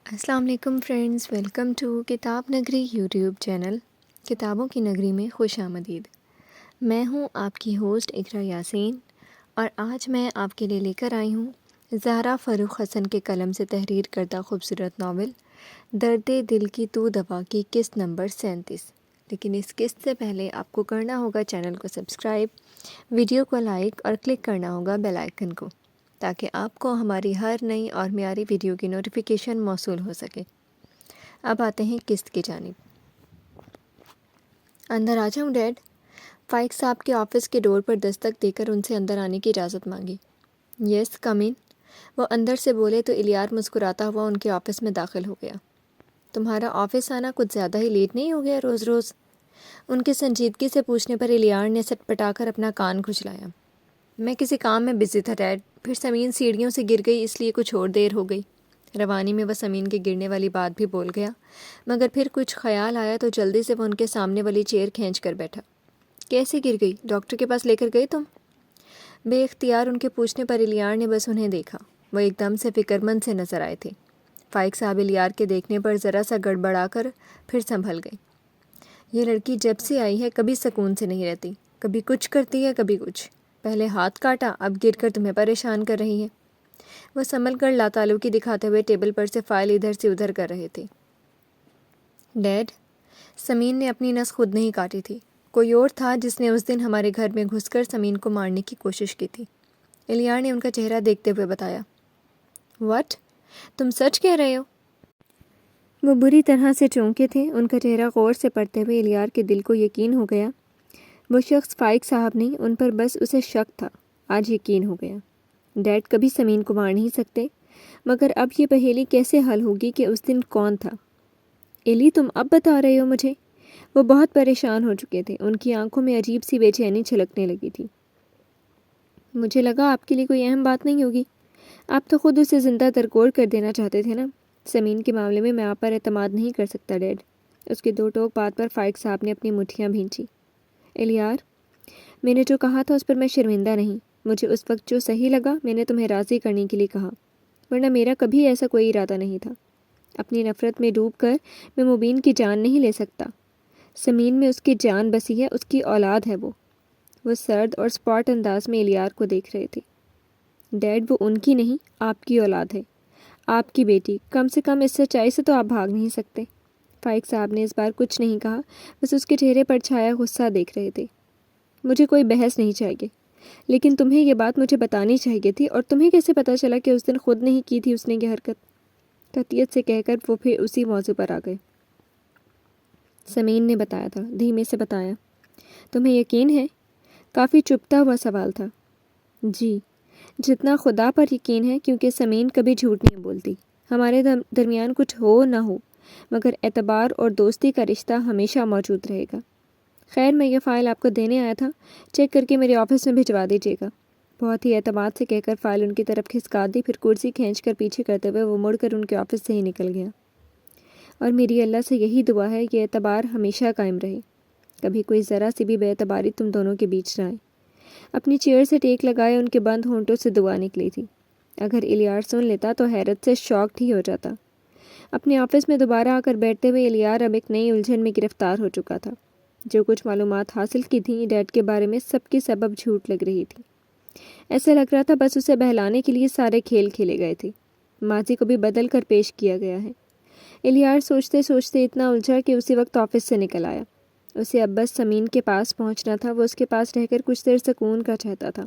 السلام علیکم friends, welcome to کتاب نگری یوٹیوب چینل کتابوں کی نگری میں خوش آمدید۔ میں ہوں آپ کی ہوسٹ اقرا یاسین، اور آج میں آپ کے لیے لے کر آئی ہوں زہرا فروخ حسن کے قلم سے تحریر کردہ خوبصورت ناول درد دل کی تو دوا کی قسط نمبر 37۔ لیکن اس قسط سے پہلے آپ کو کرنا ہوگا چینل کو سبسکرائب، ویڈیو کو لائک اور کلک کرنا ہوگا بیل آئیکن کو، تاکہ آپ کو ہماری ہر نئی اور معیاری ویڈیو کی نوٹیفیکیشن موصول ہو سکے۔ اب آتے ہیں قسط کی جانب۔ اندر آ جاؤں ڈیڈ؟ فائق صاحب کے آفس کے ڈور پر دستک دے کر ان سے اندر آنے کی اجازت مانگی۔ یس کم ان، وہ اندر سے بولے تو الیار مسکراتا ہوا ان کے آفس میں داخل ہو گیا۔ تمہارا آفس آنا کچھ زیادہ ہی لیٹ نہیں ہو گیا روز روز؟ ان کے سنجیدگی سے پوچھنے پر الیار نے سٹ پٹا کر اپنا کان کھجلایا۔ میں کسی کام میں بزی تھا ڈیڈ، پھر سمین سیڑھیوں سے گر گئی، اس لیے کچھ اور دیر ہو گئی۔ روانی میں وہ سمین کے گرنے والی بات بھی بول گیا، مگر پھر کچھ خیال آیا تو جلدی سے وہ ان کے سامنے والی چیئر کھینچ کر بیٹھا۔ کیسے گر گئی؟ ڈاکٹر کے پاس لے کر گئے تم؟ بے اختیار ان کے پوچھنے پر الیار نے بس انہیں دیکھا۔ وہ ایک دم سے فکرمند سے نظر آئے تھے۔ فائق صاحب الیار کے دیکھنے پر ذرا سا گڑبڑا کر پھر سنبھل گئے۔ یہ لڑکی جب سے آئی ہے کبھی سکون سے نہیں رہتی، کبھی کچھ کرتی ہے کبھی کچھ۔ پہلے ہاتھ کاٹا، اب گر کر تمہیں پریشان کر رہی ہے۔ وہ سنبھل کر لاتعلقی دکھاتے ہوئے ٹیبل پر سے فائل ادھر سے ادھر کر رہے تھے۔ ڈیڈ، سمین نے اپنی نس خود نہیں کاٹی تھی، کوئی اور تھا جس نے اس دن ہمارے گھر میں گھس کر سمین کو مارنے کی کوشش کی تھی، الیار نے ان کا چہرہ دیکھتے ہوئے بتایا۔ واٹ؟ تم سچ کہہ رہے ہو؟ وہ بری طرح سے چونکے تھے۔ ان کا چہرہ غور سے پڑھتے ہوئے الیار کے دل کو یقین ہو گیا وہ شخص فائق صاحب نہیں، ان پر بس اسے شک تھا۔ آج یقین ہو گیا۔ ڈیڈ کبھی سمین کو مار نہیں سکتے، مگر اب یہ پہیلی کیسے حل ہوگی کہ اس دن کون تھا؟ ایلی، تم اب بتا رہے ہو مجھے؟ وہ بہت پریشان ہو چکے تھے، ان کی آنکھوں میں عجیب سی بے چینی چھلکنے لگی تھی۔ مجھے لگا آپ کے لیے کوئی اہم بات نہیں ہوگی، آپ تو خود اسے زندہ درگور کر دینا چاہتے تھے نا۔ سمین کے معاملے میں آپ پر اعتماد نہیں کر سکتا ڈیڈ۔ اس کی دو ٹوک بات پر فائق صاحب نے اپنی مٹھیاں بھینچی۔ الیار، میں نے جو کہا تھا اس پر میں شرمندہ نہیں۔ مجھے اس وقت جو صحیح لگا میں نے تمہیں راضی کرنے کے لیے کہا، ورنہ میرا کبھی ایسا کوئی ارادہ نہیں تھا۔ اپنی نفرت میں ڈوب کر میں مبین کی جان نہیں لے سکتا۔ سمین میں اس کی جان بسی ہے، اس کی اولاد ہے وہ سرد اور سپاٹ انداز میں الیار کو دیکھ رہے تھے۔ ڈیڈ، وہ ان کی نہیں، آپ کی اولاد ہے، آپ کی بیٹی۔ کم سے کم اس سچائی سے تو آپ بھاگ نہیں سکتے۔ فائق صاحب نے اس بار کچھ نہیں کہا، بس اس کے چہرے پر چھایا غصہ دیکھ رہے تھے۔ مجھے کوئی بحث نہیں چاہیے، لیکن تمہیں یہ بات مجھے بتانی چاہیے تھی، اور تمہیں کیسے پتہ چلا کہ اس دن خود نہیں کی تھی اس نے یہ حرکت؟ قطعیت سے کہہ کر وہ پھر اسی موضوع پر آ گئے۔ سمین نے بتایا تھا، دھیمے سے بتایا۔ تمہیں یقین ہے؟ کافی چبھتا ہوا سوال تھا۔ جی، جتنا خدا پر یقین ہے، کیونکہ سمین کبھی جھوٹ نہیں بولتی۔ ہمارے درمیان کچھ ہو نہ ہو، مگر اعتبار اور دوستی کا رشتہ ہمیشہ موجود رہے گا۔ خیر، میں یہ فائل آپ کو دینے آیا تھا، چیک کر کے میرے آفس میں بھجوا دیجیے گا۔ بہت ہی اعتماد سے کہہ کر فائل ان کی طرف کھسکا دی، پھر کرسی کھینچ کر پیچھے کرتے ہوئے وہ مڑ کر ان کے آفس سے ہی نکل گیا۔ اور میری اللہ سے یہی دعا ہے کہ اعتبار ہمیشہ قائم رہے، کبھی کوئی ذرا سی بھی بے اعتباری تم دونوں کے بیچ نہ آئے۔ اپنی چیئر سے ٹیک لگائے ان کے بند ہونٹوں سے دعا نکلی تھی۔ اگر الیار سن لیتا تو حیرت سے شاکڈ ہی ہو جاتا۔ اپنے آفس میں دوبارہ آ کر بیٹھتے ہوئے الیار اب ایک نئی الجھن میں گرفتار ہو چکا تھا۔ جو کچھ معلومات حاصل کی تھیں ڈیڈ کے بارے میں، سب کی سبب جھوٹ لگ رہی تھی۔ ایسا لگ رہا تھا بس اسے بہلانے کے لیے سارے کھیل کھیلے گئے تھے، ماضی کو بھی بدل کر پیش کیا گیا ہے۔ الیار سوچتے سوچتے اتنا الجھا کہ اسی وقت آفس سے نکل آیا۔ اسے اب بس سمین کے پاس پہنچنا تھا، وہ اس کے پاس رہ کر کچھ دیر سکون کا چاہتا تھا۔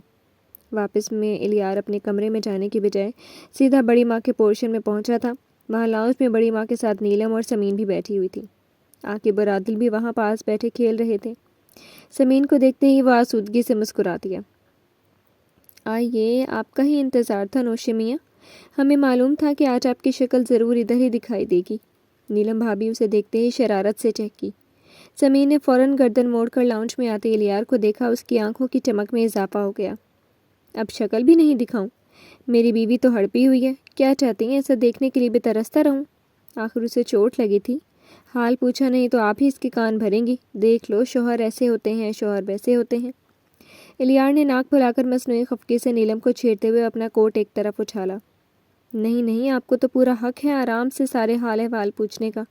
واپس میں الیار اپنے کمرے میں جانے کی بجائے سیدھا بڑی ماں کے پورشن میں پہنچا تھا۔ وہاں لاؤنج میں بڑی ماں کے ساتھ نیلم اور سمین بھی بیٹھی ہوئی تھی۔ عاقب اور عادل بھی وہاں پاس بیٹھے کھیل رہے تھے۔ سمین کو دیکھتے ہی وہ آسودگی سے مسکرا دیا۔ آئیے، آپ کا ہی انتظار تھا نوشی میاں، ہمیں معلوم تھا کہ آج آپ کی شکل ضرور ادھر ہی دکھائی دے گی۔ نیلم بھابھی اسے دیکھتے ہی شرارت سے چہکی۔ سمین نے فوراً گردن موڑ کر لاؤنج میں آتے الیار کو دیکھا، اس کی آنکھوں کی چمک میں اضافہ ہو گیا۔ اب شکل بھی نہیں دکھاؤں؟ میری بیوی تو ہڑپی ہوئی ہے، کیا چاہتی ہیں ایسا دیکھنے کے لیے بھی ترستا رہوں؟ آخر اسے چوٹ لگی تھی، حال پوچھا نہیں تو آپ ہی اس کے کان بھریں گی۔ دیکھ لو، شوہر ایسے ہوتے ہیں، شوہر ویسے ہوتے ہیں۔ الیار نے ناک پھلا کر مصنوعی خفگی سے نیلم کو چھیڑتے ہوئے اپنا کوٹ ایک طرف اچھالا۔ نہیں نہیں، آپ کو تو پورا حق ہے آرام سے سارے حال احوال پوچھنے کا،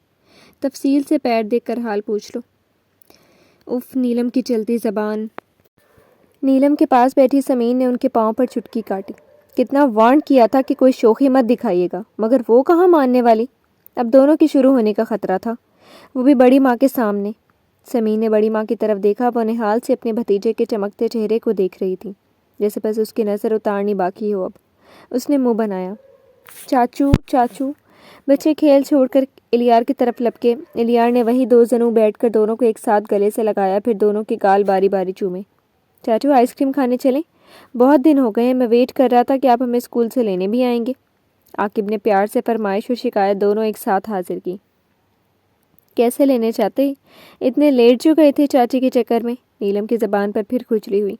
تفصیل سے پیر دیکھ کر حال پوچھ لو۔ اف، نیلم کی چلتی زبان۔ نیلم کے پاس بیٹھی سمین نے ان کے پاؤں پر چٹکی کاٹی۔ کتنا وارن کیا تھا کہ کوئی شوخی مت دکھائیے گا، مگر وہ کہاں ماننے والی۔ اب دونوں کی شروع ہونے کا خطرہ تھا، وہ بھی بڑی ماں کے سامنے۔ سمین نے بڑی ماں کی طرف دیکھا، وہ نہال سے اپنے بھتیجے کے چمکتے چہرے کو دیکھ رہی تھی، جیسے بس اس کی نظر اتارنی باقی ہو۔ اب اس نے منہ بنایا۔ چاچو چاچو۔ بچے کھیل چھوڑ کر الیار کی طرف لپکے۔ الیار نے وہیں دو زنوں بیٹھ کر دونوں کو ایک ساتھ گلے سے لگایا، پھر دونوں کے گال باری باری چومے۔ چاچو آئس کریم کھانے چلیں؟ بہت دن ہو گئے ہیں، میں ویٹ کر رہا تھا کہ آپ ہمیں اسکول سے لینے بھی آئیں گے۔ عاقب نے پیار سے فرمائش اور شکایت دونوں ایک ساتھ حاضر کی۔ کیسے لینے چاہتے؟ اتنے لیٹ جو گئے تھے چاچی کے چکر میں۔ نیلم کی زبان پر پھر کھجلی ہوئی۔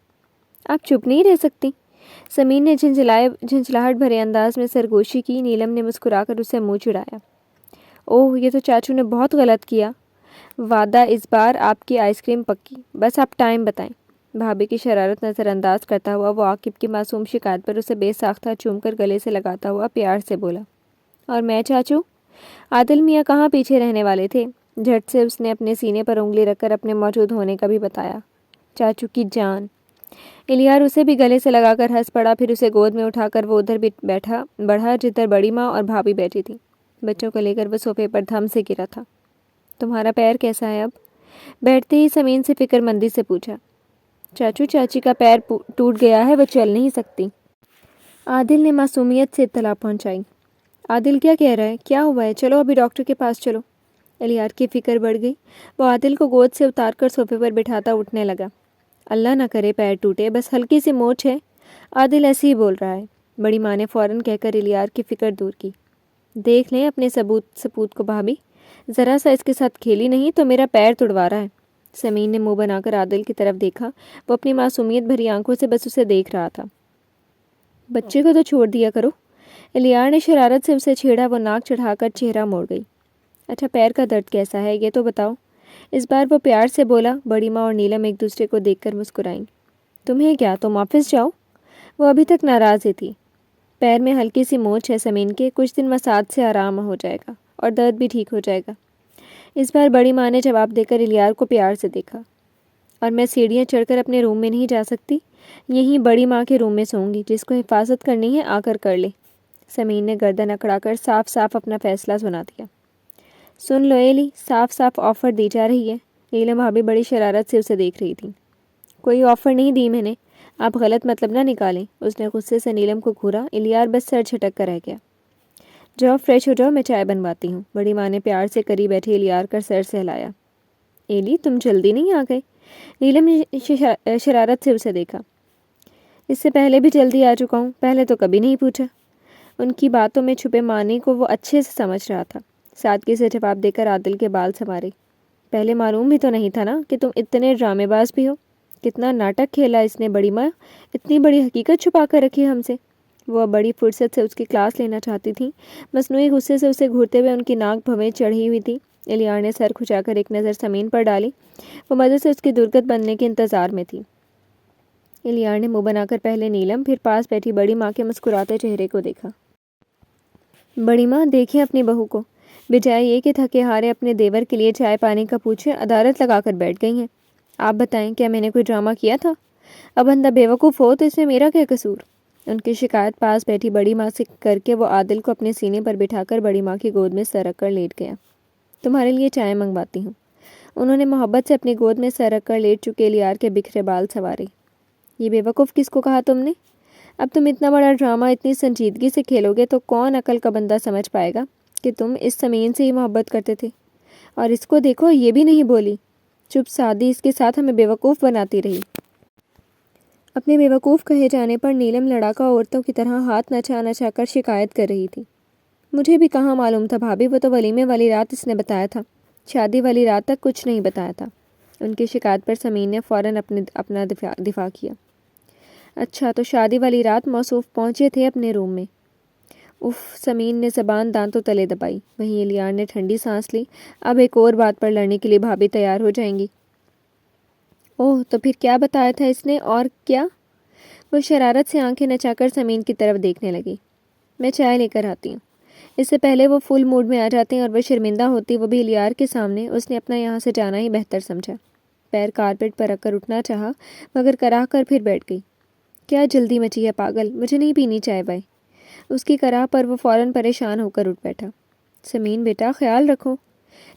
آپ چپ نہیں رہ سکتی؟ سمین نے جھنجھلاہٹ بھرے انداز میں سرگوشی کی۔ نیلم نے مسکرا کر اسے منہ چڑھایا۔ اوہ، یہ تو چاچو نے بہت غلط کیا۔ وعدہ اس بار آپ کی آئس کریم پکی، بس آپ ٹائم بتائیں۔ بھابھی کی شرارت نظر انداز کرتا ہوا وہ عاقب کی معصوم شکایت پر اسے بے ساختہ چوم کر گلے سے لگاتا ہوا پیار سے بولا۔ اور میں چاچو؟ عادل میاں کہاں پیچھے رہنے والے تھے؟ جھٹ سے اس نے اپنے سینے پر انگلی رکھ کر اپنے موجود ہونے کا بھی بتایا۔ چاچو کی جان۔ الیار اسے بھی گلے سے لگا کر ہنس پڑا، پھر اسے گود میں اٹھا کر وہ ادھر بڑھا جدھر بڑی ماں اور بھابھی بیٹھی تھی۔ بچوں کو لے کر وہ صوفے پر دھم سے گرا تھا۔ تمہارا پیر کیسا ہے اب؟ بیٹھتے ہی سمین سے فکر مندی سے پوچھا۔ چاچو چاچی کا پیر ٹوٹ گیا ہے، وہ چل نہیں سکتی۔ عادل نے معصومیت سے اطلاع پہنچائی۔ عادل کیا کہہ رہا ہے؟ کیا ہوا ہے؟ چلو ابھی ڈاکٹر کے پاس چلو۔ الیار کی فکر بڑھ گئی۔ وہ عادل کو گود سے اتار کر صوفے پر بٹھاتا اٹھنے لگا۔ اللہ نہ کرے پیر ٹوٹے، بس ہلکی سی موچ ہے۔ عادل ایسے ہی بول رہا ہے۔ بڑی ماں نے فوراً کہہ کر الیار کی فکر دور کی۔ دیکھ لیں اپنے سپوت کو بھابھی، ذرا سا اس کے ساتھ کھیلی نہیں تو میرا پیر توڑوا رہا ہے۔ سمین نے منہ بنا کر عادل کی طرف دیکھا، وہ اپنی معصومیت بھری آنکھوں سے بس اسے دیکھ رہا تھا۔ بچے کو تو چھوڑ دیا کرو۔ الیار نے شرارت سے اسے چھیڑا، وہ ناک چڑھا کر چہرہ موڑ گئی۔ اچھا پیر کا درد کیسا ہے یہ تو بتاؤ۔ اس بار وہ پیار سے بولا۔ بڑی ماں اور نیلم ایک دوسرے کو دیکھ کر مسکرائیں۔ تمہیں کیا، تم آفس جاؤ؟ وہ ابھی تک ناراض ہی تھی۔ پیر میں ہلکی سی موچ ہے سمین کے، کچھ دن مساج سے آرام ہو جائے گا اور درد بھی ٹھیک ہو جائے گا۔ اس بار بڑی ماں نے جواب دے کر الیار کو پیار سے دیکھا۔ اور میں سیڑھیاں چڑھ کر اپنے روم میں نہیں جا سکتی؟ یہیں بڑی ماں کے روم میں سوؤں گی، جس کو حفاظت کرنی ہے آ کر لے۔ سمین نے گردن اکڑا کر صاف صاف اپنا فیصلہ سنا دیا۔ سن لو ایلی، صاف صاف آفر دی جا رہی ہے۔ نیلم بھابھی بڑی شرارت سے اسے دیکھ رہی تھی۔ کوئی آفر نہیں دی میں نے، آپ غلط مطلب نہ نکالیں۔ اس نے غصے سے نیلم کو گھورا۔ الیار بس سر جھٹک کر رہ گیا۔ جاؤ فریش ہو جاؤ، میں چائے بنواتی ہوں۔ بڑی ماں نے پیار سے قریب بیٹھے الیار کا سر سہلایا۔ ایلی تم جلدی نہیں آ گئے؟ نیلم نے شرارت سے اسے دیکھا۔ اس سے پہلے بھی جلدی آ چکا ہوں، پہلے تو کبھی نہیں پوچھا۔ ان کی باتوں میں چھپے معنی کو وہ اچھے سے سمجھ رہا تھا۔ سادگی سے جواب دے کر عادل کے بال سنوارے۔ پہلے معلوم بھی تو نہیں تھا نا کہ تم اتنے ڈرامے باز بھی ہو۔ کتنا ناٹک کھیلا اس نے بڑی ماں، اتنی بڑی حقیقت چھپا کر رکھی ہم سے۔ وہ بڑی فرصت سے اس کی کلاس لینا چاہتی تھیں، مصنوعی غصے سے اسے گھورتے ہوئے ان کی ناک بھویں چڑھی ہوئی تھی۔ الیار نے سر کھچا کر ایک نظر سمین پر ڈالی، وہ مدد سے اس کی درگت بننے کے انتظار میں تھی۔ الیار نے منہ بنا کر پہلے نیلم پھر پاس بیٹھی بڑی ماں کے مسکراتے چہرے کو دیکھا۔ بڑی ماں دیکھیں اپنی بہو کو، بجائے یہ کہ تھکے ہارے اپنے دیور کے لیے چائے پانی کا پوچھیں، عدالت لگا کر بیٹھ گئی ہیں۔ آپ بتائیں کیا میں نے کوئی ڈرامہ کیا تھا؟ اب بندہ بیوقوف ہو تو اس میں میرا کیا قصور؟ ان کی شکایت پاس بیٹھی بڑی ماں سے کر کے وہ عادل کو اپنے سینے پر بٹھا کر بڑی ماں کی گود میں سر رکھ کر لیٹ گیا۔ تمہارے لیے چائے منگواتی ہوں۔ انہوں نے محبت سے اپنی گود میں سر رکھ کر لیٹ چکے الیار کے بکھرے بال سنوارے۔ یہ بیوقوف کس کو کہا تم نے؟ اب تم اتنا بڑا ڈرامہ اتنی سنجیدگی سے کھیلو گے تو کون عقل کا بندہ سمجھ پائے گا کہ تم اس سمین سے ہی محبت کرتے تھے؟ اور اس کو دیکھو، یہ بھی نہیں بولی، چپ سادھی اس کے ساتھ ہمیں بیوقوف بناتی رہی۔ اپنے بیوقوف کہے جانے پر نیلم لڑاکا عورتوں کی طرح ہاتھ نچا نچا کر شکایت کر رہی تھی۔ مجھے بھی کہاں معلوم تھا بھابھی، وہ تو ولیمے والی رات اس نے بتایا تھا، شادی والی رات تک کچھ نہیں بتایا تھا۔ ان کی شکایت پر سمین نے فوراً اپنا دفاع کیا۔ اچھا تو شادی والی رات موصوف پہنچے تھے اپنے روم میں؟ اف، سمین نے زبان دانتوں تلے دبائی۔ وہیں الیار نے ٹھنڈی سانس لی۔ اب ایک اور بات پر لڑنے کے لیے بھابھی تیار ہو جائیں گی۔ اوہ، تو پھر کیا بتایا تھا اس نے؟ اور کیا؟ وہ شرارت سے آنکھیں نچا کر سمین کی طرف دیکھنے لگی۔ میں چائے لے کر آتی ہوں۔ اس سے پہلے وہ فل موڈ میں آ جاتے ہیں اور وہ شرمندہ ہوتی وہ بھی الیار کے سامنے۔ اس نے اپنا یہاں سے جانا ہی بہتر سمجھا۔ پیر کارپیٹ پر رکھ کر اٹھنا چاہا مگر کراہ کر پھر بیٹھ گئی۔ کیا جلدی مچی ہے پاگل، مجھے نہیں پینی چائے وائے۔ اس کی کراہ پر وہ فوراً پریشان ہو کر اٹھ بیٹھا۔ سمین بیٹا خیال رکھو۔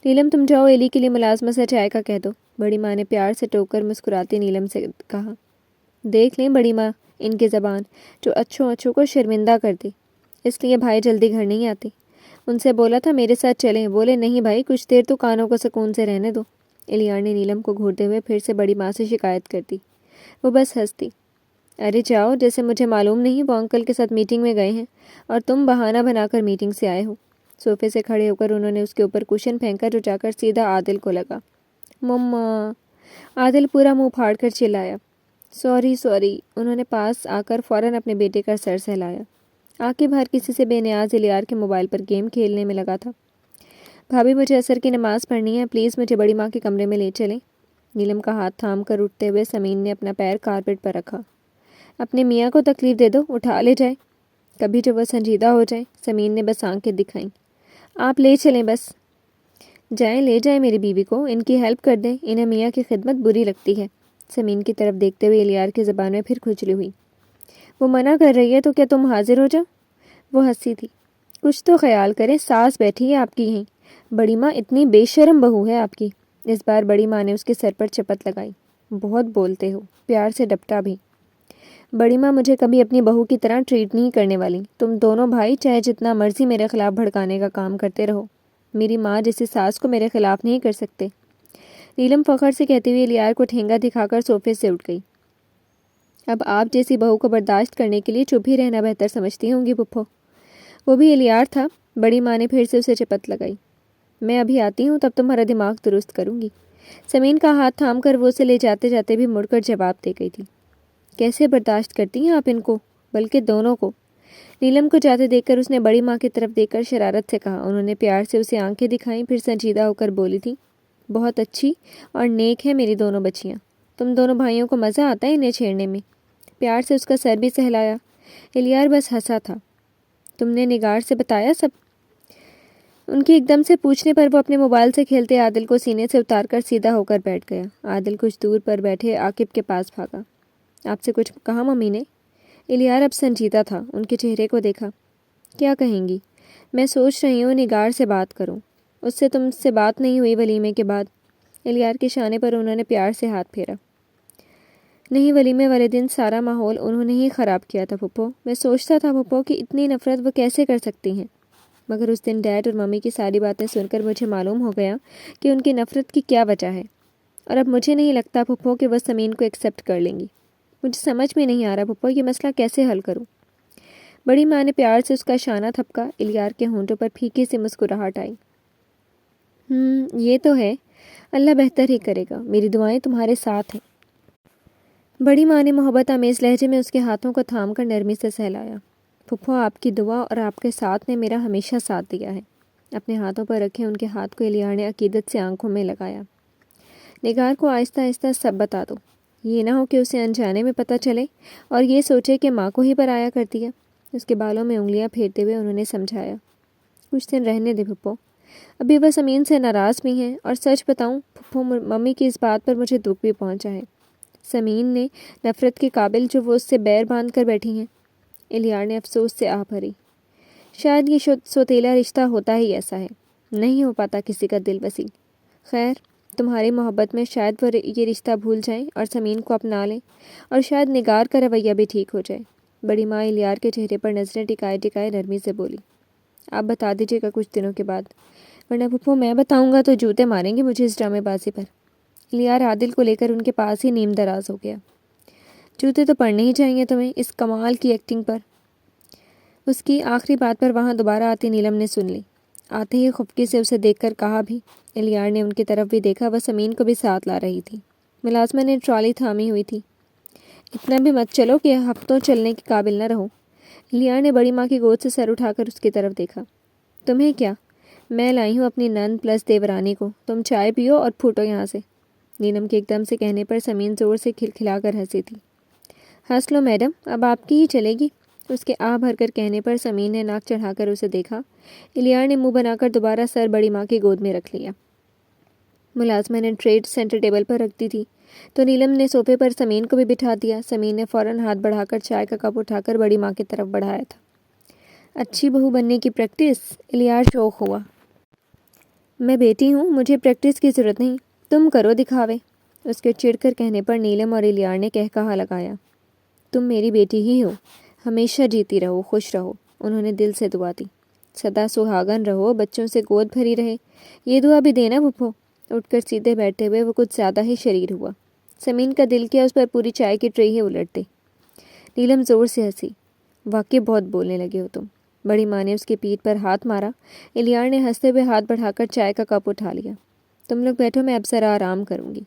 نیلم تم جاؤ ایلی کے لیے ملازمت سے چائے کا کہہ دو، بڑی ماں نے پیار سے ٹوک کر مسکراتی نیلم سے کہا۔ دیکھ لیں بڑی ماں ان کی زبان جو اچھوں کو شرمندہ کر دی، اس لیے بھائی جلدی گھر نہیں آتی۔ ان سے بولا تھا میرے ساتھ چلیں، بولے نہیں بھائی کچھ دیر تو کانوں کو سکون سے رہنے دو۔ الیار نے نیلم کو گھورتے ہوئے پھر سے بڑی ماں سے شکایت کر دی۔ وہ بس ہنستی۔ ارے جاؤ، جیسے مجھے معلوم نہیں وہ انکل کے ساتھ میٹنگ میں گئے ہیں اور تم بہانہ بنا کر میٹنگ سے آئے ہو۔ صوفے سے کھڑے ہو کر انہوں نے اس کے اوپر کوشن پھینکا جو جا کر سیدھا عادل کو لگا۔ مما! عادل پورا منہ پھاڑ کر چلایا۔ سوری۔ انہوں نے پاس آ کر فوراً اپنے بیٹے کا سر سہلایا۔ عاقب ہر کسی سے بے نیاز الیار کے موبائل پر گیم کھیلنے میں لگا تھا۔ بھابھی مجھے عصر کی نماز پڑھنی ہے، پلیز مجھے بڑی ماں کے کمرے میں لے چلیں۔ نیلم کا ہاتھ تھام کر اٹھتے ہوئے سمین نے اپنا پیر کارپیٹ پر رکھا۔ اپنے میاں کو تکلیف دے دو، اٹھا لے جائے۔ کبھی جب وہ سنجیدہ ہو جائے، سمین نے بس آنکھیں دکھائیں۔ آپ لے چلیں بس۔ جائیں لے جائیں میری بیوی کو، ان کی ہیلپ کر دیں، انہیں میاں کی خدمت بری لگتی ہے۔ سمین کی طرف دیکھتے ہوئے الیار کی زبان میں پھر کھجلی ہوئی۔ وہ منع کر رہی ہے تو کیا تم حاضر ہو جاؤ؟ وہ ہنسی تھی۔ کچھ تو خیال کریں، ساس بیٹھی ہے آپ کی یہیں۔ بڑی ماں اتنی بے شرم بہو ہے آپ کی۔ اس بار بڑی ماں نے اس کے سر پر چپت لگائی۔ بہت بولتے ہو، پیار سے ڈپٹا بھی۔ بڑی ماں مجھے کبھی اپنی بہو کی طرح ٹریٹ نہیں کرنے والی۔ تم دونوں بھائی چاہے جتنا مرضی میرے خلاف بھڑکانے کا کام کرتے رہو، میری ماں جیسی ساس کو میرے خلاف نہیں کر سکتے۔ نیلم فخر سے کہتی ہوئی الیار کو ٹھینگا دکھا کر صوفے سے اٹھ گئی۔ اب آپ جیسی بہو کو برداشت کرنے کے لیے چپ ہی رہنا بہتر سمجھتی ہوں گی پھپھو۔ وہ بھی الیار تھا۔ بڑی ماں نے پھر سے اسے چپت لگائی۔ میں ابھی آتی ہوں، تب تمہارا دماغ درست کروں گی۔ سمین کا ہاتھ تھام کر وہ اسے لے جاتے جاتے بھی مڑ کر جواب دے گئی تھی۔ کیسے برداشت کرتی ہیں آپ ان کو، بلکہ دونوں کو؟ نیلم کو جاتے دیکھ کر اس نے بڑی ماں کی طرف دیکھ کر شرارت سے کہا۔ انہوں نے پیار سے اسے آنکھیں دکھائیں، پھر سنجیدہ ہو کر بولی تھی، بہت اچھی اور نیک ہے میری دونوں بچیاں۔ تم دونوں بھائیوں کو مزہ آتا ہے انہیں چھیڑنے میں۔ پیار سے اس کا سر بھی سہلایا۔ الیار بس ہنسا تھا۔ تم نے نگار سے بتایا سب؟ ان کی ایک دم سے پوچھنے پر وہ اپنے موبائل سے کھیلتے عادل کو سینے سے اتار کر سیدھا ہو کر بیٹھ گیا۔ عادل کچھ دور پر بیٹھے عاقب کے پاس بھاگا۔ آپ سے کچھ کہا ممی نے؟ الیار اب سنجیدہ تھا، ان کے چہرے کو دیکھا۔ کیا کہیں گی؟ میں سوچ رہی ہوں نگار سے بات کروں۔ اس سے تم سے بات نہیں ہوئی ولیمے کے بعد؟ الیار کے شانے پر انہوں نے پیار سے ہاتھ پھیرا۔ نہیں، ولیمے والے دن سارا ماحول انہوں نے ہی خراب کیا تھا پھپھو۔ میں سوچتا تھا پھپھو کہ اتنی نفرت وہ کیسے کر سکتی ہیں، مگر اس دن ڈیڈ اور ممی کی ساری باتیں سن کر مجھے معلوم ہو گیا کہ ان کی نفرت کی کیا وجہ ہے، اور اب مجھے نہیں لگتا پھپھو کہ وہ سمین کو ایکسیپٹ کر لیں گی۔ مجھے سمجھ میں نہیں آ رہا پھپھو یہ مسئلہ کیسے حل کروں۔ بڑی ماں نے پیار سے اس کا شانہ تھپکا۔ الیار کے ہونٹوں پر پھیکی سی مسکراہٹ آئی۔ یہ تو ہے، اللہ بہتر ہی کرے گا، میری دعائیں تمہارے ساتھ ہیں۔ بڑی ماں نے محبت آمیز لہجے میں اس کے ہاتھوں کو تھام کر نرمی سے سہلایا۔ پھپھو آپ کی دعا اور آپ کے ساتھ نے میرا ہمیشہ ساتھ دیا ہے۔ اپنے ہاتھوں پر رکھے ان کے ہاتھ کو الیار نے عقیدت سے آنکھوں میں لگایا۔ نگار کو آہستہ آہستہ سب بتا دو، یہ نہ ہو کہ اسے انجانے میں پتہ چلے اور یہ سوچے کہ ماں کو ہی پرایا کر دیا۔ اس کے بالوں میں انگلیاں پھیرتے ہوئے انہوں نے سمجھایا۔ کچھ دن رہنے دے پھپھو، ابھی وہ زمین سے ناراض بھی ہیں، اور سچ بتاؤں پھپھو ممی کی اس بات پر مجھے دکھ بھی پہنچا ہے۔ سمین نے نفرت کے قابل جو وہ اس سے بیر باندھ کر بیٹھی ہیں۔ الیار نے افسوس سے آہ بھری۔ شاید یہ سوتیلا رشتہ ہوتا ہی ایسا ہے، نہیں ہو پاتا کسی کا دل وسیع۔ خیر، تمہاری محبت میں شاید وہ یہ رشتہ بھول جائیں اور سمین کو اپنا لیں، اور شاید نگار کا رویہ بھی ٹھیک ہو جائے۔ بڑی ماں الیار کے چہرے پر نظریں ٹکائے نرمی سے بولی۔ آپ بتا دیجیے گا کچھ دنوں کے بعد، ورنہ پھپھو میں بتاؤں گا تو جوتے ماریں گے مجھے اس ڈرامے بازی پر۔ الیار عادل کو لے کر ان کے پاس ہی نیم دراز ہو گیا۔ جوتے تو پڑنے ہی چاہیے تمہیں اس کمال کی ایکٹنگ پر۔ اس کی آخری بات پر وہاں دوبارہ آتی نیلم نے سن لی۔ آتے ہی خفکی سے اسے دیکھ کر کہا بھی۔ الیار نے ان کی طرف بھی دیکھا، وہ سمین کو بھی ساتھ لا رہی تھی۔ ملازمہ نے ٹرالی تھامی ہوئی تھی۔ اتنا بھی مت چلو کہ ہفتوں چلنے کے قابل نہ رہو۔ الیار نے بڑی ماں کی گود سے سر اٹھا کر اس کی طرف دیکھا۔ تمہیں کیا، میں لائی ہوں اپنی نند پلس دیورانی کو، تم چائے پیو اور پھوٹو یہاں سے۔ نیلم کے ایک دم سے کہنے پر سمین زور سے کھلکھلا کر ہنسی تھی۔ ہنس لو میڈم، اب آپ کی ہی چلے گی، اس کے آہ بھر کر کہنے پر سمین نے ناک چڑھا کر اسے دیکھا۔ الیار نے منہ بنا کر دوبارہ سر بڑی ماں کی گود میں رکھ لیا۔ ملازمہ نے ٹریڈ سینٹر ٹیبل پر رکھ دی تھی تو نیلم نے صوفے پر سمین کو بھی بٹھا دیا۔ سمین نے فوراً ہاتھ بڑھا کر چائے کا کپ اٹھا کر بڑی ماں کی طرف بڑھایا تھا۔ اچھی بہو بننے کی پریکٹس؟ الیار شوق ہوا۔ میں بیٹی ہوں، مجھے پریکٹس کی ضرورت نہیں، تم کرو دکھاوے۔ اس کے چڑ کر کہنے پر نیلم اور الیار نے کہا لگایا، تم میری بیٹی ہی ہو، ہمیشہ جیتی رہو، خوش رہو۔ انہوں نے دل سے دعا دی، سدا سہاگن رہو، بچوں سے گود بھری رہے۔ یہ دعا بھی دینا پھپھو۔ اٹھ کر سیدھے بیٹھتے ہوئے وہ کچھ زیادہ ہی شریر ہوا۔ سمین کا دل کیا اس پر پوری چائے کی ٹرے ہی الٹ دے۔ نیلم زور سے ہنسی، واقعی بہت بولنے لگے ہو تم۔ بڑی ماں نے اس کی پیٹھ پر ہاتھ مارا۔ الیار نے ہنستے ہوئے ہاتھ بڑھا کر چائے کا کپ اٹھا لیا۔ تم لوگ بیٹھو، میں اب ذرا آرام کروں گی۔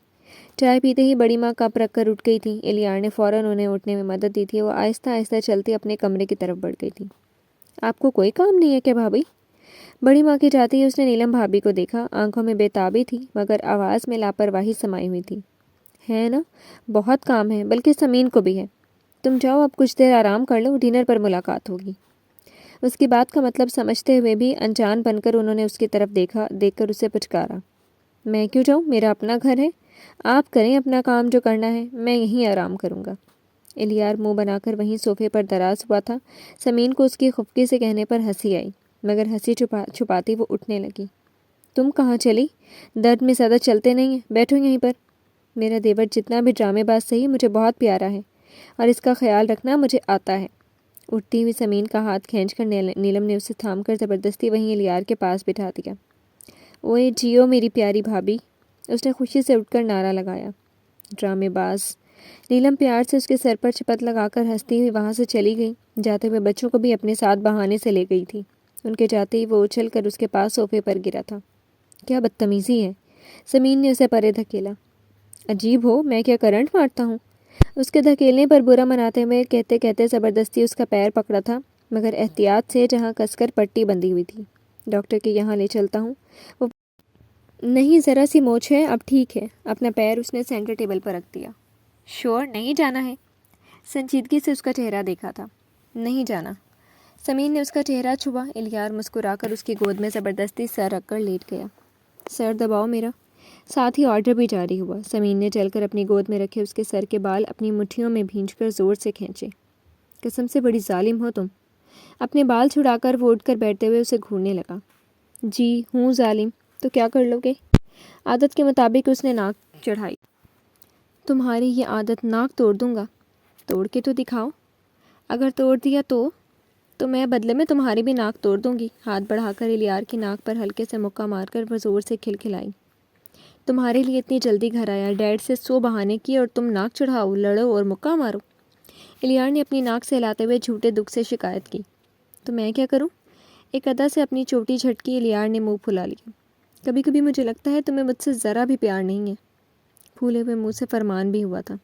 چائے پیتے ہی بڑی ماں کپ رکھ کر اٹھ گئی تھی۔ الیار نے فوراً انہیں اٹھنے میں مدد دی تھی۔ وہ آہستہ آہستہ چلتی اپنے کمرے کی طرف بڑھ گئی تھی۔ آپ کو کوئی کام نہیں ہے کیا بھابھی؟ بڑی ماں کے جاتے ہی اس نے نیلم بھابھی کو دیکھا۔ آنکھوں میں بے تابی تھی مگر آواز میں لاپرواہی سمائی ہوئی تھی۔ ہے نا، بہت کام ہے، بلکہ سمین کو بھی ہے۔ تم جاؤ اب کچھ دیر آرام کر لو، ڈنر پر ملاقات ہوگی۔ اس کی بات کا مطلب سمجھتے ہوئے بھی انجان بن کر انہوں نے اس کی طرف دیکھ کر اسے پچکارا، میں کیوں جاؤں؟ میرا اپنا گھر ہے، آپ کریں اپنا کام جو کرنا ہے، میں یہیں آرام کروں گا۔ الیار منہ بنا کر وہیں صوفے پر دراز ہوا تھا۔ سمین کو اس کی خفگی سے کہنے پر ہنسی آئی مگر ہنسی چھپاتی وہ اٹھنے لگی۔ تم کہاں چلی؟ درد میں زیادہ چلتے نہیں ہیں، بیٹھو یہیں پر۔ میرا دیور جتنا بھی ڈرامے باز صحیح، مجھے بہت پیارا ہے اور اس کا خیال رکھنا مجھے آتا ہے۔ اٹھتی ہوئی سمین کا ہاتھ کھینچ کر نیلم نے اسے تھام کر زبردستی وہیں الیار کے پاس بٹھا دیا۔ اوئے جیو میری پیاری بھابھی، اس نے خوشی سے اٹھ کر نعرہ لگایا۔ ڈرامے باز! نیلم پیار سے اس کے سر پر چپت لگا کر ہنستی ہوئی وہاں سے چلی گئی۔ جاتے ہوئے بچوں کو بھی اپنے ساتھ بہانے سے لے گئی تھی۔ ان کے جاتے ہی وہ اچھل کر اس کے پاس صوفے پر گرا تھا۔ کیا بدتمیزی ہے! سمین نے اسے پرے دھکیلا۔ عجیب ہو، میں کیا کرنٹ مارتا ہوں؟ اس کے دھکیلنے پر برا مناتے ہوئے کہتے کہتے زبردستی اس کا پیر پکڑا تھا مگر احتیاط سے، جہاں کس کر پٹی بندھی ہوئی تھی۔ ڈاکٹر کے یہاں لے چلتا ہوں۔ وہ نہیں، ذرا سی موچ ہے، اب ٹھیک ہے۔ اپنا پیر اس نے سینٹر ٹیبل پر رکھ دیا۔ شور نہیں جانا ہے؟ سنجیدگی سے اس کا چہرہ دیکھا تھا۔ نہیں جانا۔ سمین نے اس کا چہرہ چھوا۔ الیار مسکرا کر اس کی گود میں زبردستی سر رکھ کر لیٹ گیا۔ سر دباؤ میرا۔ ساتھ ہی آرڈر بھی جاری ہوا۔ سمین نے چل کر اپنی گود میں رکھے اس کے سر کے بال اپنی مٹھیوں میں بھینچ کر زور سے کھینچے۔ قسم سے بڑی ظالم ہو تم۔ اپنے بال چھڑا کر وہ اٹھ کر بیٹھتے ہوئے اسے گھورنے لگا۔ جی ہوں ظالم، تو کیا کر لو گے؟ عادت کے مطابق اس نے ناک چڑھائی۔ تمہاری یہ عادت، ناک توڑ دوں گا۔ توڑ کے تو دکھاؤ۔ اگر توڑ دیا تو میں بدلے میں تمہاری بھی ناک توڑ دوں گی۔ ہاتھ بڑھا کر الیار کی ناک پر ہلکے سے مکہ مار کر وہ زور سے کھلکھلائی۔ تمہارے لیے اتنی جلدی گھر آیا، ڈیڈ سے 100 بہانے کیے اور تم ناک چڑھاؤ، لڑو اور مکہ مارو۔ الیار نے اپنی ناک سے ہلاتے ہوئے جھوٹے دکھ سے شکایت کی۔ تو میں کیا کروں؟ ایک ادا سے اپنی چوٹی جھٹکی۔ الیار نے منہ پھلا لیا۔ کبھی کبھی مجھے لگتا ہے تمہیں مجھ سے ذرا بھی پیار نہیں ہے۔ پھولے ہوئے منہ سے فرمان بھی ہوا تھا،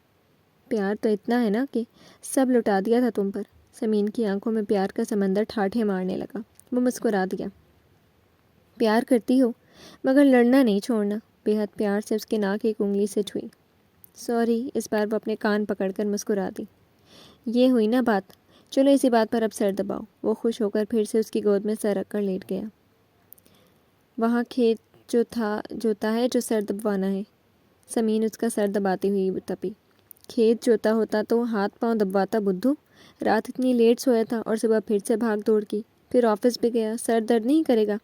پیار تو اتنا ہے نا کہ سب لٹا دیا تھا تم پر۔ سمین کی آنکھوں میں پیار کا سمندر ٹھاٹھے مارنے لگا۔ وہ مسکرا دیا۔ پیار کرتی ہو مگر لڑنا نہیں چھوڑنا۔ بے حد پیار سے اس کی ناک ایک انگلی سے چھوئی۔ سوری، اس بار وہ اپنے کان پکڑ کر مسکرا دی۔ یہ ہوئی نا بات، چلو اسی بات پر اب سر دباؤ۔ وہ خوش ہو کر پھر سے اس کی گود میں سر رکھ کر لیٹ گیا۔ وہاں کھیت جوتا ہے جو سر دبوانا ہے۔ سمین اس کا سر دباتی ہوئی تپی۔ کھیت جوتا ہوتا تو ہاتھ پاؤں دبواتا بدھو۔ رات اتنی لیٹ سویا تھا اور صبح پھر سے بھاگ دوڑ کی، پھر آفس بھی گیا، سر درد نہیں کرے گا؟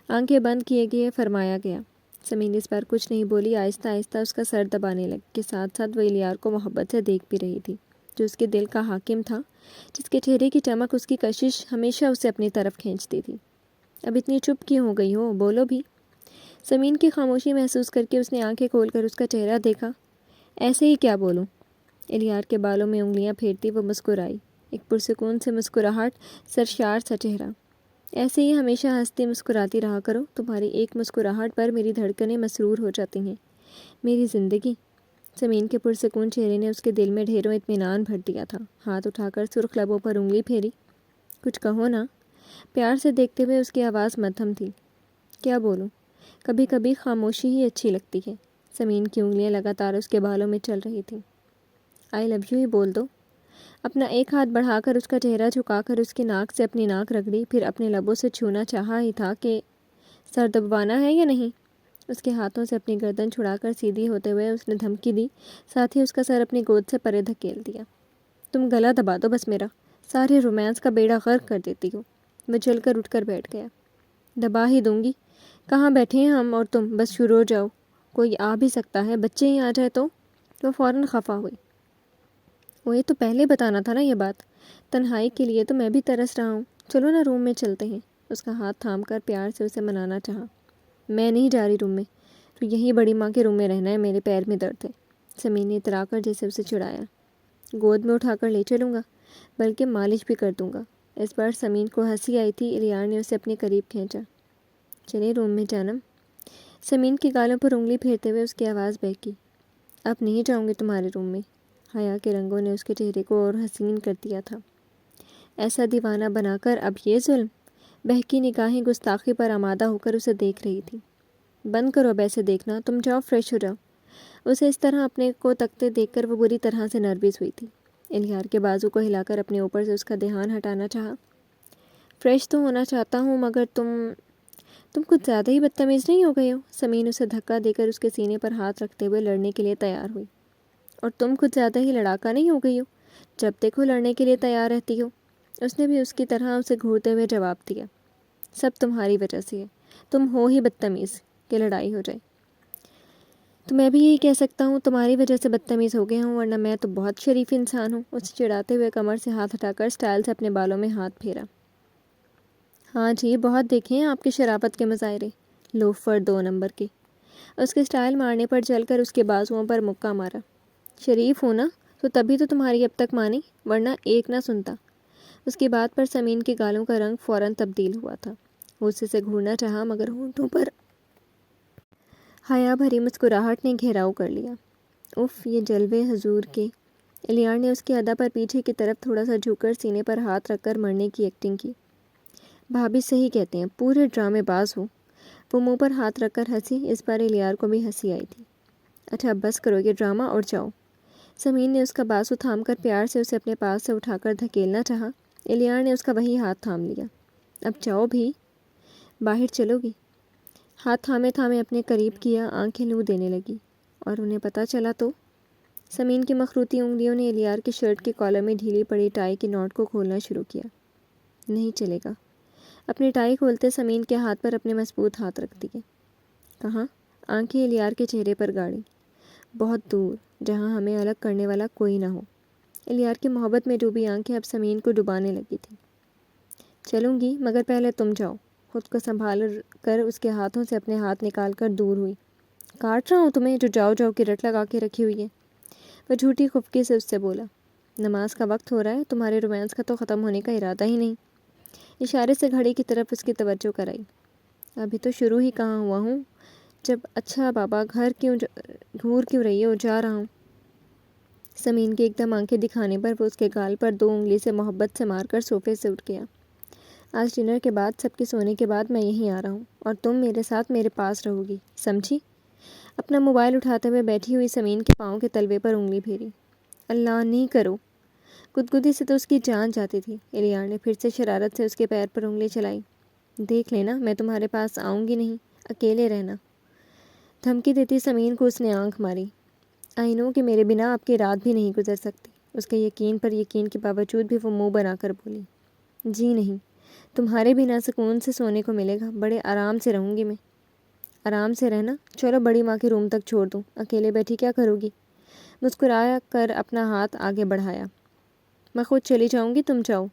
آنکھیں بند کیے گئے فرمایا گیا۔ سمین اس بار کچھ نہیں بولی۔ آہستہ آہستہ اس کا سر دبانے کے ساتھ ساتھ وہ الیار کو محبت سے دیکھ بھی رہی تھی، جو اس کے دل کا حاکم تھا، جس کے چہرے کی چمک، اس کی کشش ہمیشہ اسے اپنی طرف کھینچتی تھی۔ اب اتنی چپ کیوں ہو گئی ہو؟ بولو بھی۔ سمین کی خاموشی محسوس کر کے اس نے آنکھیں کھول کر اس کا چہرہ دیکھا۔ ایسے ہی کیا بولوں؟ الیار کے بالوں میں انگلیاں پھیرتی وہ مسکرائی، ایک پرسکون سے مسکراہٹ، سرشار سا چہرہ۔ ایسے ہی ہمیشہ ہنستی مسکراتی رہا کرو، تمہاری ایک مسکراہٹ پر میری دھڑکنیں مسرور ہو جاتی ہیں۔ میری زندگی۔ سمین کے پرسکون چہرے نے اس کے دل میں ڈھیروں اطمینان بھر دیا تھا۔ ہاتھ اٹھا کر سرخ لبوں پر انگلی پھیری۔ کچھ کہو نا۔ پیار سے دیکھتے ہوئے اس کی آواز مدھم تھی۔ کیا بولوں؟ کبھی کبھی خاموشی ہی اچھی لگتی ہے۔ سمین کی انگلیاں لگاتار اس کے بالوں میں چل رہی تھیں۔ آئی لو یو ہی بول دو۔ اپنا ایک ہاتھ بڑھا کر اس کا چہرہ جھکا کر اس کی ناک سے اپنی ناک رگڑی، پھر اپنے لبوں سے چھونا چاہا ہی تھا کہ سر دبوانا ہے یا نہیں۔ اس کے ہاتھوں سے اپنی گردن چھڑا کر سیدھی ہوتے ہوئے اس نے دھمکی دی، ساتھ ہی اس کا سر اپنی گود سے پرے دھکیل دیا۔ تم گلا دبا دو بس میرا، سارے رومانس کا بیڑا غرق کر دیتی ہو۔ وہ چل کر اٹھ کر بیٹھ گیا۔ دبا ہی دوں گی، کہاں بیٹھے ہیں ہم اور تم، بس شروع ہو جاؤ، کوئی آ بھی سکتا ہے، بچے ہی آ جائے تو۔ وہ فوراً خفا ہوئی۔ وہ یہ تو پہلے بتانا تھا نا یہ بات، تنہائی کے لیے تو میں بھی ترس رہا ہوں، چلو نا روم میں چلتے ہیں۔ اس کا ہاتھ تھام کر پیار سے اسے منانا چاہا۔ میں نہیں جا رہی روم میں، تو یہی بڑی ماں کے روم میں رہنا ہے، میرے پیر میں درد ہے۔ سمین نے اترا کر جیسے اسے چڑھایا۔ گود میں اٹھا کر لے چلوں گا، بلکہ مالش بھی کر دوں گا۔ اس بار سمین کو ہنسی آئی تھی۔ الیار نے اسے اپنے قریب کھینچا۔ چلے روم میں جانم۔ سمین کے گالوں پر انگلی پھیرتے ہوئے اس کی آواز بہکی۔ اب نہیں جاؤں گی تمہارے روم میں۔ حیا کے رنگوں نے اس کے چہرے کو اور حسین کر دیا تھا۔ ایسا دیوانہ بنا کر اب یہ ظلم؟ بہکی نگاہیں گستاخی پر آمادہ ہو کر اسے دیکھ رہی تھی۔ بند کرو اب ایسے دیکھنا، تم جاؤ فریش ہو جاؤ۔ اسے اس طرح اپنے کو تکتے دیکھ کر وہ بری طرح سے نروس ہوئی تھی۔ الیار کے بازو کو ہلا کر اپنے اوپر سے اس کا دھیان ہٹانا چاہا۔ فریش تو ہونا چاہتا ہوں، مگر تم کچھ زیادہ ہی بدتمیز نہیں ہو گئے ہو؟ سمین اسے دھکا دے کر اس کے سینے پر ہاتھ رکھتے ہوئے لڑنے کے لیے تیار ہوئی۔ اور تم کچھ زیادہ ہی لڑاکا نہیں ہو گئی ہو؟ جب دیکھو لڑنے کے لیے تیار رہتی ہو۔ اس نے بھی اس کی طرح اسے گھورتے ہوئے جواب دیا۔ سب تمہاری وجہ سے ہے، تم ہو ہی بدتمیز کہ لڑائی ہو جائے۔ تو میں بھی یہی کہہ سکتا ہوں، تمہاری وجہ سے بدتمیز ہو گیا ہوں، ورنہ میں تو بہت شریف انسان ہوں۔ اسے چڑھاتے ہوئے کمر سے ہاتھ ہٹا کر سٹائل سے اپنے بالوں میں ہاتھ پھیرا۔ ہاں جی، بہت دیکھے ہیں آپ کے شرافت کے مظاہرے، لوفر 2 نمبر کے۔ اس کے سٹائل مارنے پر چل کر اس کے بازوؤں پر مکہ مارا۔ شریف ہوں نا، تو تبھی تو تمہاری اب تک مانی، ورنہ ایک نہ سنتا۔ اس کی بات پر سمین کے گالوں کا رنگ فوراً تبدیل ہوا تھا۔ وہ اسے سے گھورنا چاہا، مگر ہونٹوں پر حیا بھری مسکراہٹ نے گھیراؤ کر لیا۔ اف، یہ جلوے حضور کے۔ الیار نے اس کی ادا پر پیچھے کی طرف تھوڑا سا جھک کر سینے پر ہاتھ رکھ کر مرنے کی ایکٹنگ کی۔ بھابھی صحیح کہتے ہیں، پورے ڈرامے باز ہو۔ وہ منہ پر ہاتھ رکھ کر ہنسی۔ اس بار الیار کو بھی ہنسی آئی تھی۔ اچھا اب بس کرو یہ ڈرامہ اور جاؤ۔ سمین نے اس کا بازو تھام کر پیار سے اسے اپنے پاس سے اٹھا کر دھکیلنا چاہا۔ الیار نے اس کا وہی ہاتھ تھام لیا۔ اب جاؤ بھی، باہر چلو گی؟ ہاتھ تھامے تھامے اپنے قریب کیا، آنکھیں لو دینے لگی۔ اور انہیں پتہ چلا تو؟ سمین کی مخروطی انگلیوں نے الیار کی شرٹ کے کالر میں ڈھیلی پڑی ٹائی کے نوٹ کو کھولنا شروع کیا۔ نہیں چلے گا۔ اپنی ٹائی کھولتے سمین کے ہاتھ پر اپنے مضبوط ہاتھ رکھ دیے۔ کہاں؟ آنکھیں الیار کے چہرے پر گاڑی۔ بہت دور، جہاں ہمیں الگ کرنے والا کوئی نہ ہو۔ الیار کی محبت میں ڈوبی آنکھیں اب سمین کو ڈبانے لگی تھیں۔ چلوں گی، مگر پہلے تم جاؤ۔ خود کو سنبھال کر اس کے ہاتھوں سے اپنے ہاتھ نکال کر دور ہوئی۔ کاٹ رہا ہوں تمہیں جو جاؤ جاؤ کی رٹ لگا کے رکھی ہوئی ہے۔ وہ جھوٹی خفکی سے اس سے بولا۔ نماز کا وقت ہو رہا ہے، تمہارے رومانس کا تو ختم ہونے کا ارادہ ہی نہیں۔ اشارے سے گھڑی کی طرف اس کی توجہ کرائی۔ ابھی تو شروع ہی کہاں ہوا ہوں۔ جب اچھا بابا گھور کیوں رہی ہو، جا رہا ہوں۔ سمین کے ایک دم آنکھیں دکھانے پر وہ اس کے گال پر 2 انگلی سے محبت سے مار کر صوفے سے اٹھ گیا۔ آج ڈنر کے بعد، سب کے سونے کے بعد میں یہیں آ رہا ہوں، اور تم میرے ساتھ میرے پاس رہو گی، سمجھی؟ اپنا موبائل اٹھاتے ہوئے بیٹھی ہوئی سمین کے پاؤں کے تلوے پر انگلی پھیری۔ اللہ نہیں کرو۔ گدگدی سے تو اس کی جان جاتی تھی۔ الیار نے پھر سے شرارت سے اس کے پیر پر انگلی چلائی۔ دیکھ لینا، میں تمہارے پاس آؤں گی نہیں، اکیلے رہنا۔ دھمکی دیتی سمین کو اس نے آنکھ ماری۔ آئی نو کہ میرے بنا آپ کی رات بھی نہیں گزر سکتی۔ اس کے یقین پر یقین کے باوجود بھی وہ منہ بنا کر بولی۔ جی نہیں، تمہارے بنا سکون سے سونے کو ملے گا، بڑے آرام سے رہوں گی میں۔ آرام سے رہنا، چلو بڑی ماں کے روم تک چھوڑ دوں، اکیلے بیٹھی کیا کرو گی؟ مسکرایا کر اپنا ہاتھ آگے بڑھایا۔ میں خود چلی جاؤں گی، تم جاؤ۔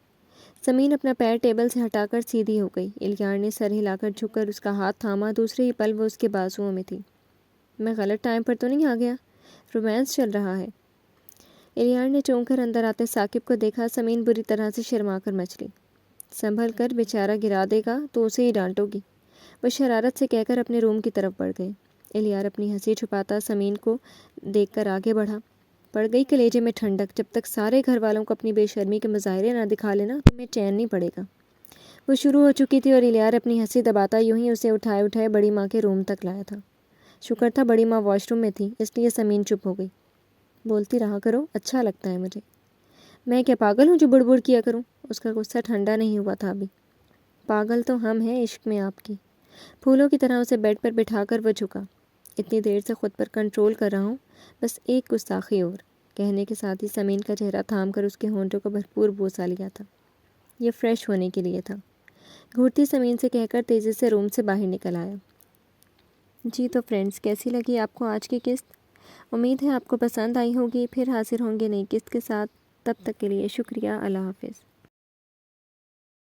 سمین اپنا پیر ٹیبل سے ہٹا کر سیدھی ہو گئی۔ الیار نے سر ہلا کر جھک کر اس کا ہاتھ تھاما۔ دوسرے ہی پل وہ اس کے بازوؤں میں تھی۔ میں غلط ٹائم پر تو نہیں آ گیا؟ رومانس چل رہا ہے۔ الیار نے چونک کر اندر آتے ثاقب کو دیکھا۔ سمین بری طرح سے شرما کر مچلی۔ سنبھل کر، بیچارہ گرا دے گا تو اسے ہی ڈانٹو گی، وہ شرارت سے کہہ کر اپنے روم کی طرف بڑھ گئے۔ الیار اپنی ہنسی چھپاتا سمین کو دیکھ کر آگے بڑھا۔ پڑ گئی کلیجے میں ٹھنڈک، جب تک سارے گھر والوں کو اپنی بے شرمی کے مظاہرے نہ دکھا لینا تمہیں چین نہیں پڑے گا۔ وہ شروع ہو چکی تھی اور الیار اپنی ہنسی دباتا یوں ہی اسے اٹھائے اٹھائے بڑی ماں کے روم تک لایا تھا۔ شکر تھا بڑی ماں واش روم میں تھی، اس لیے سمین چپ ہو گئی۔ بولتی رہا کرو، اچھا لگتا ہے مجھے۔ میں کیا پاگل ہوں جو بڑ بڑ کیا کروں؟ اس کا غصہ ٹھنڈا نہیں ہوا تھا ابھی۔ پاگل تو ہم ہیں عشق میں آپ کی۔ پھولوں کی طرح اسے بیڈ پر بٹھا کر وہ جھکا۔ اتنی دیر سے خود پر کنٹرول کر رہا ہوں، بس ایک گستاخی اور، کہنے کے ساتھ ہی سمین کا چہرہ تھام کر اس کے ہونٹوں کو بھرپور بوسہ لیا تھا۔ یہ فریش ہونے کے لیے تھا۔ گھٹتی سمین سے کہہ کر تیزی سے روم سے باہر نکل آیا۔ جی تو فرینڈز، کیسی لگی آپ کو آج کی قسط؟ امید ہے آپ کو پسند آئی ہوگی۔ پھر حاضر ہوں گے نئی قسط کے ساتھ، تب تک کے لیے شکریہ، اللہ حافظ۔